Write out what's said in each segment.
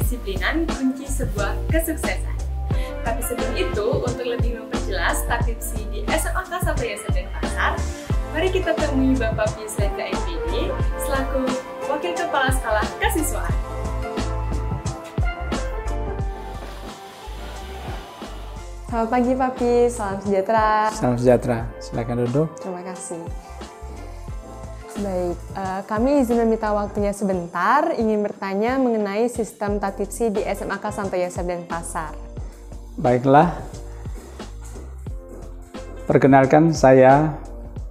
kedisiplinan kunci sebuah kesuksesan. Tapi sebelum itu, untuk lebih memperjelas tatipsi di SMA Kasatria Denpasar, mari kita temui Bapak Pius Leza MPD selaku Wakil Kepala Sekolah Kesiswaan. Selamat pagi Pak Pius, salam sejahtera. Salam sejahtera, silakan duduk. Terima kasih. Baik, kami izin meminta waktunya sebentar, ingin bertanya mengenai sistem tatipsi di SMA Santo Yosef Denpasar. Baiklah, perkenalkan saya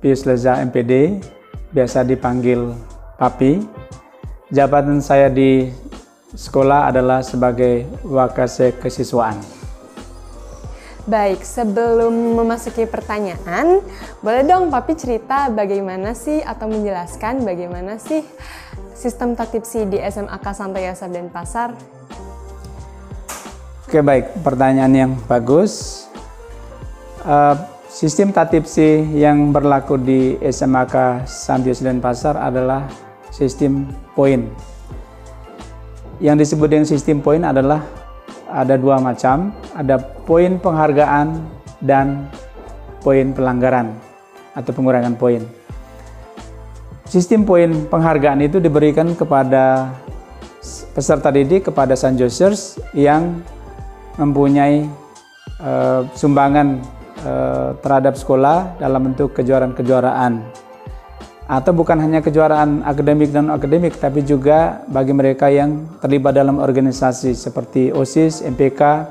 Pius Leza MPD, biasa dipanggil Papi. Jabatan saya di sekolah adalah sebagai Wakase Kesiswaan. Baik, sebelum memasuki pertanyaan, boleh dong Papi cerita bagaimana sih atau menjelaskan bagaimana sih sistem tatipsi di SMA Santo Yosef Denpasar? Oke, baik, pertanyaan yang bagus. Sistem tatipsi yang berlaku di SMA Santo Yosef Denpasar adalah sistem poin. Yang disebut dengan sistem poin adalah ada dua macam, ada poin penghargaan dan poin pelanggaran atau pengurangan poin. Sistem poin penghargaan itu diberikan kepada peserta didik, kepada Sanjosers yang mempunyai sumbangan terhadap sekolah dalam bentuk kejuaraan-kejuaraan. Atau bukan hanya kejuaraan akademik dan non-akademik, tapi juga bagi mereka yang terlibat dalam organisasi seperti OSIS, MPK,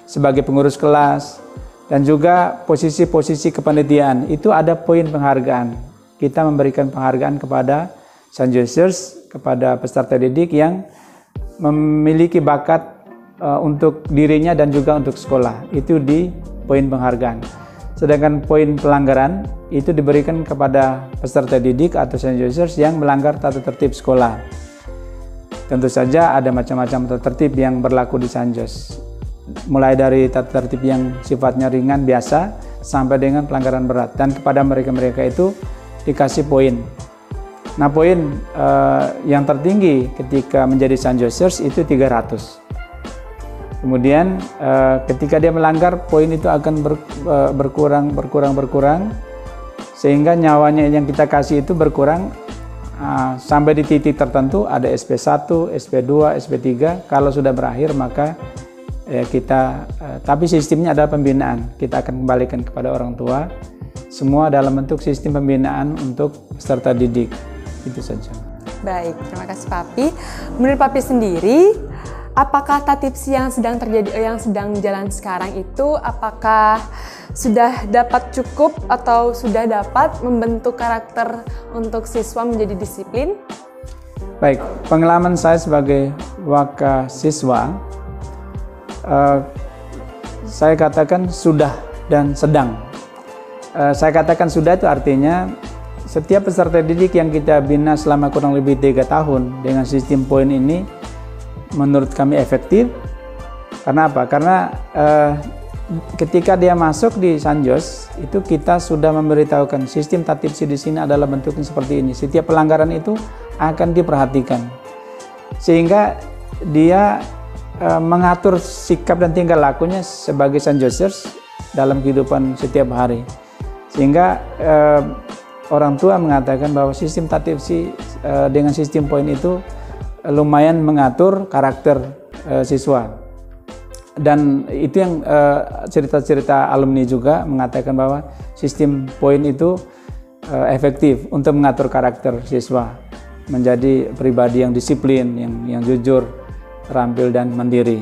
sebagai pengurus kelas, dan juga posisi-posisi kepanitiaan, itu ada poin penghargaan. Kita memberikan penghargaan kepada Sanjosers, kepada peserta didik yang memiliki bakat untuk dirinya dan juga untuk sekolah, itu di poin penghargaan. Sedangkan poin pelanggaran itu diberikan kepada peserta didik atau Sanjosers yang melanggar tata tertib sekolah. Tentu saja ada macam-macam tata tertib yang berlaku di Sanjos, mulai dari tata tertib yang sifatnya ringan biasa sampai dengan pelanggaran berat, dan kepada mereka-mereka itu dikasih poin. Nah, poin yang tertinggi ketika menjadi Sanjosers itu 300. Kemudian ketika dia melanggar, poin itu akan berkurang sehingga nyawanya yang kita kasih itu berkurang sampai di titik tertentu. Ada SP1, SP2, SP3. Kalau sudah berakhir maka tapi sistemnya adalah pembinaan. Kita akan kembalikan kepada orang tua, semua dalam bentuk sistem pembinaan untuk peserta didik. Itu saja. Baik, terima kasih Papi. Menurut Papi sendiri, apakah tatipsi yang sedang jalan sekarang itu apakah sudah dapat cukup atau sudah dapat membentuk karakter untuk siswa menjadi disiplin? Baik, pengalaman saya sebagai wakasiswa, saya katakan sudah dan sedang. Saya katakan sudah itu artinya setiap peserta didik yang kita bina selama kurang lebih 3 tahun dengan sistem poin ini menurut kami efektif. Karena apa? Karena ketika dia masuk di Sanjos itu kita sudah memberitahukan sistem tatipsi di sini adalah bentuknya seperti ini. Setiap pelanggaran itu akan diperhatikan sehingga dia mengatur sikap dan tingkah lakunya sebagai Sanjosers dalam kehidupan setiap hari. Sehingga orang tua mengatakan bahwa sistem tatipsi dengan sistem poin itu lumayan mengatur karakter siswa. Dan itu yang cerita-cerita alumni juga mengatakan bahwa sistem poin itu efektif untuk mengatur karakter siswa menjadi pribadi yang disiplin, yang jujur, terampil dan mandiri.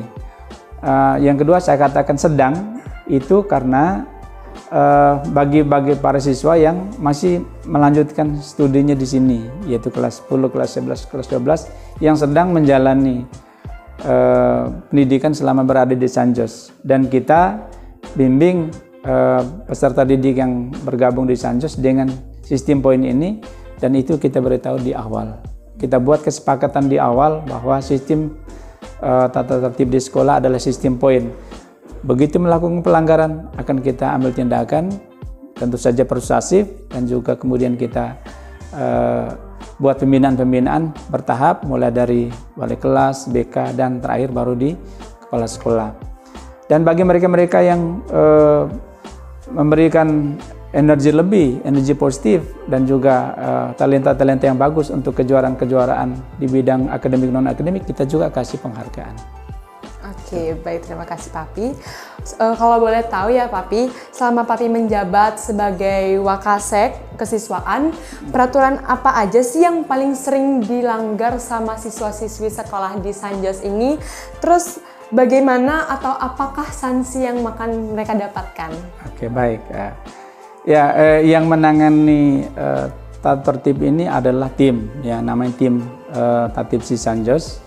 Yang kedua saya katakan sedang itu karena bagi para siswa yang masih melanjutkan studinya di sini, yaitu kelas 10, kelas 11, kelas 12 yang sedang menjalani pendidikan selama berada di Sanjos. Dan kita bimbing peserta didik yang bergabung di Sanjos dengan sistem poin ini, dan itu kita beritahu di awal. Kita buat kesepakatan di awal bahwa sistem tata tertib di sekolah adalah sistem poin. Begitu melakukan pelanggaran akan kita ambil tindakan, tentu saja persuasif, dan juga kemudian kita buat pembinaan-pembinaan bertahap, mulai dari wali kelas, BK, dan terakhir baru di kepala sekolah. Dan bagi mereka-mereka yang memberikan energi lebih, energi positif, dan juga talenta-talenta yang bagus untuk kejuaraan-kejuaraan di bidang akademik non-akademik, kita juga kasih penghargaan. Oke, baik, terima kasih Papi. Kalau boleh tahu ya Papi, selama Papi menjabat sebagai Wakasek kesiswaan, peraturan apa aja sih yang paling sering dilanggar sama siswa-siswi sekolah di Sanjos ini? Terus bagaimana atau apakah sanksi yang mereka dapatkan? Oke, baik. Yang menangani tata tertib ini adalah tim, ya, namanya tim Tatipsi Sanjos.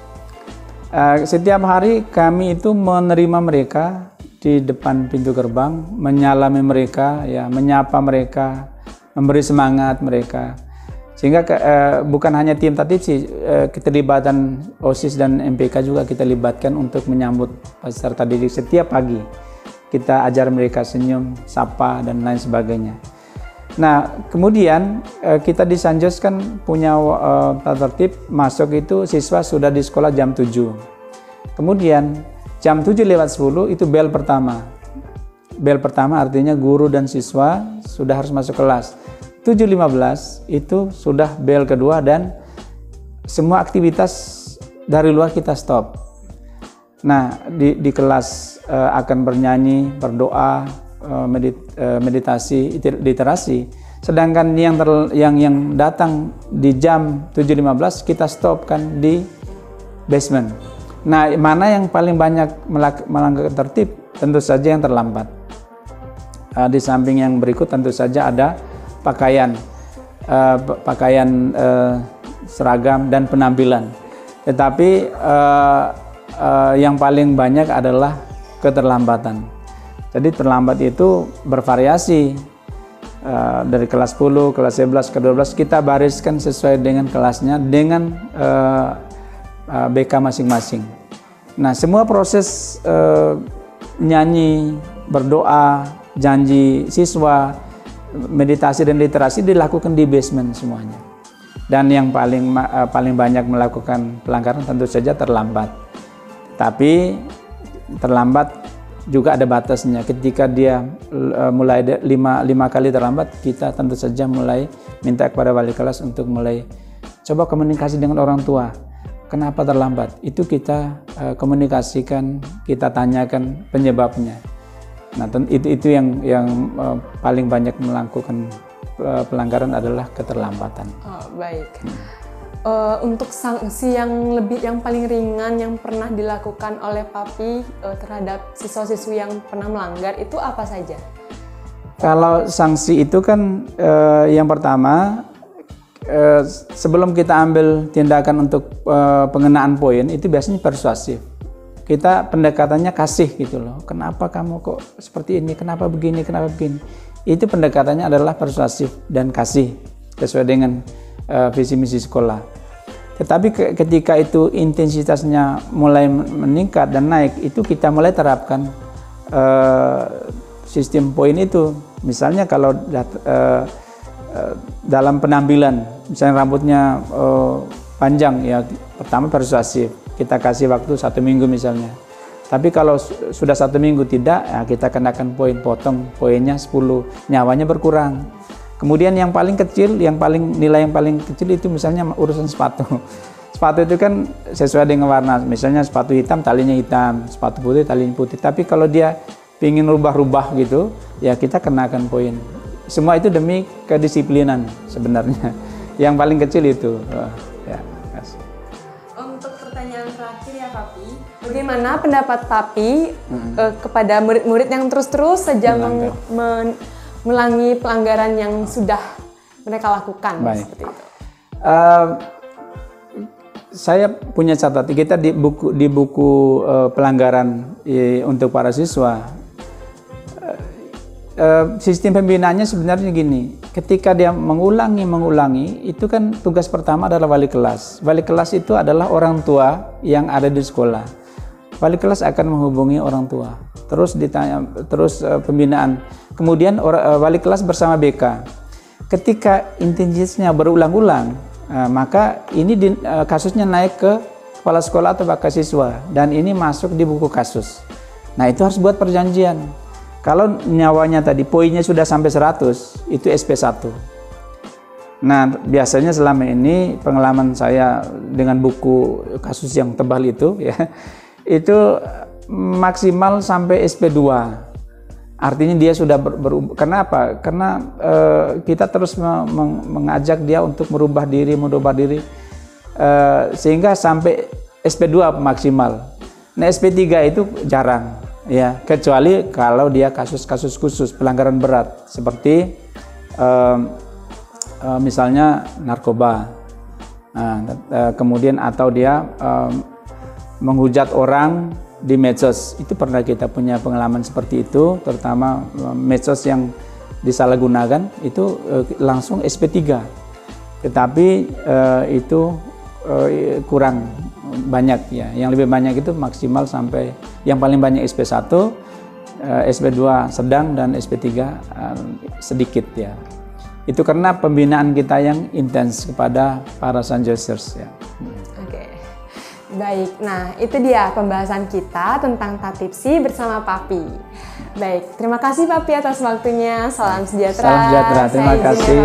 Setiap hari kami itu menerima mereka di depan pintu gerbang, menyalami mereka, ya, menyapa mereka, memberi semangat mereka. Sehingga bukan hanya tim Tatipsi, keterlibatan OSIS dan MPK juga kita libatkan untuk menyambut peserta didik setiap pagi. Kita ajar mereka senyum, sapa, dan lain sebagainya. Nah, kemudian kita di Sanjos kan punya tata tertib, masuk itu siswa sudah di sekolah jam 7. Kemudian jam 7:10 itu bel pertama. Bel pertama artinya guru dan siswa sudah harus masuk kelas. 7:15 itu sudah bel kedua dan semua aktivitas dari luar kita stop. Nah, di kelas akan bernyanyi, berdoa, meditasi, literasi. Sedangkan yang datang di jam 7:15 kita stop kan di basement. Nah, mana yang paling banyak melanggar tertib? Tentu saja yang terlambat. Di samping yang berikut tentu saja ada pakaian seragam dan penampilan. Tetapi yang paling banyak adalah keterlambatan. Jadi terlambat itu bervariasi dari kelas 10, kelas 11, ke 12 kita bariskan sesuai dengan kelasnya dengan BK masing-masing. Nah, semua proses nyanyi, berdoa, janji siswa, meditasi dan literasi dilakukan di basement semuanya. Dan yang paling banyak melakukan pelanggaran tentu saja terlambat. Tapi terlambat juga ada batasnya. Ketika dia mulai 5 kali terlambat, kita tentu saja mulai minta kepada wali kelas untuk mulai coba komunikasi dengan orang tua. Kenapa terlambat? Itu kita komunikasikan, kita tanyakan penyebabnya. Nah, itu yang paling banyak melakukan pelanggaran adalah keterlambatan. Oh, baik. Untuk sanksi yang paling ringan yang pernah dilakukan oleh Papi terhadap siswa-siswi yang pernah melanggar itu apa saja? Kalau sanksi itu kan yang pertama sebelum kita ambil tindakan untuk pengenaan poin itu biasanya persuasif. Kita pendekatannya kasih gitu loh. Kenapa kamu kok seperti ini? Kenapa begini? Kenapa begini? Itu pendekatannya adalah persuasif dan kasih sesuai dengan visi misi sekolah. Tetapi ketika itu intensitasnya mulai meningkat dan naik, itu kita mulai terapkan sistem poin itu. Misalnya kalau dalam penampilan, misalnya rambutnya panjang, ya pertama persuasif, kita kasih waktu 1 minggu misalnya. Tapi kalau sudah 1 minggu tidak, ya kita kenakan poin, potong poinnya 10, nyawanya berkurang. Kemudian yang paling kecil, nilai yang paling kecil itu misalnya urusan sepatu. Sepatu itu kan sesuai dengan warna, misalnya sepatu hitam talinya hitam, sepatu putih talinya putih. Tapi kalau dia ingin rubah-rubah gitu, ya kita kenakan poin. Semua itu demi kedisiplinan sebenarnya. Yang paling kecil itu. Ya, kasih. Untuk pertanyaan terakhir ya Papi, bagaimana pendapat Papi kepada murid-murid yang terus-terus saja melangi pelanggaran yang sudah mereka lakukan? Baik. Seperti itu. Saya punya catatan kita di buku pelanggaran untuk para siswa. Sistem pembinaannya sebenarnya gini, ketika dia mengulangi itu kan tugas pertama adalah wali kelas. Wali kelas itu adalah orang tua yang ada di sekolah. Wali kelas akan menghubungi orang tua, terus ditanya, terus pembinaan. Kemudian wali kelas bersama BK. Ketika intensitasnya berulang-ulang, maka ini kasusnya naik ke kepala sekolah atau bakal siswa dan ini masuk di buku kasus. Nah, itu harus buat perjanjian. Kalau nyawanya tadi poinnya sudah sampai 100, itu SP1. Nah, biasanya selama ini pengalaman saya dengan buku kasus yang tebal itu ya, itu maksimal sampai SP2. Artinya dia sudah berubah. Kenapa? Karena kita terus mengajak dia untuk merubah diri, sehingga sampai SP2 maksimal. Nah, SP3 itu jarang, ya, kecuali kalau dia kasus-kasus khusus pelanggaran berat seperti misalnya narkoba, kemudian atau dia menghujat orang di medsos. Itu pernah kita punya pengalaman seperti itu, terutama medsos yang disalahgunakan itu langsung SP3. Tetapi itu kurang banyak ya. Yang lebih banyak itu maksimal sampai yang paling banyak SP1, SP2 sedang dan SP3 sedikit ya. Itu karena pembinaan kita yang intens kepada para Sanjosers ya. Baik, nah itu dia pembahasan kita tentang Tatipsi bersama Papi. Baik, terima kasih Papi atas waktunya. Salam sejahtera. Salam sejahtera, terima kasih.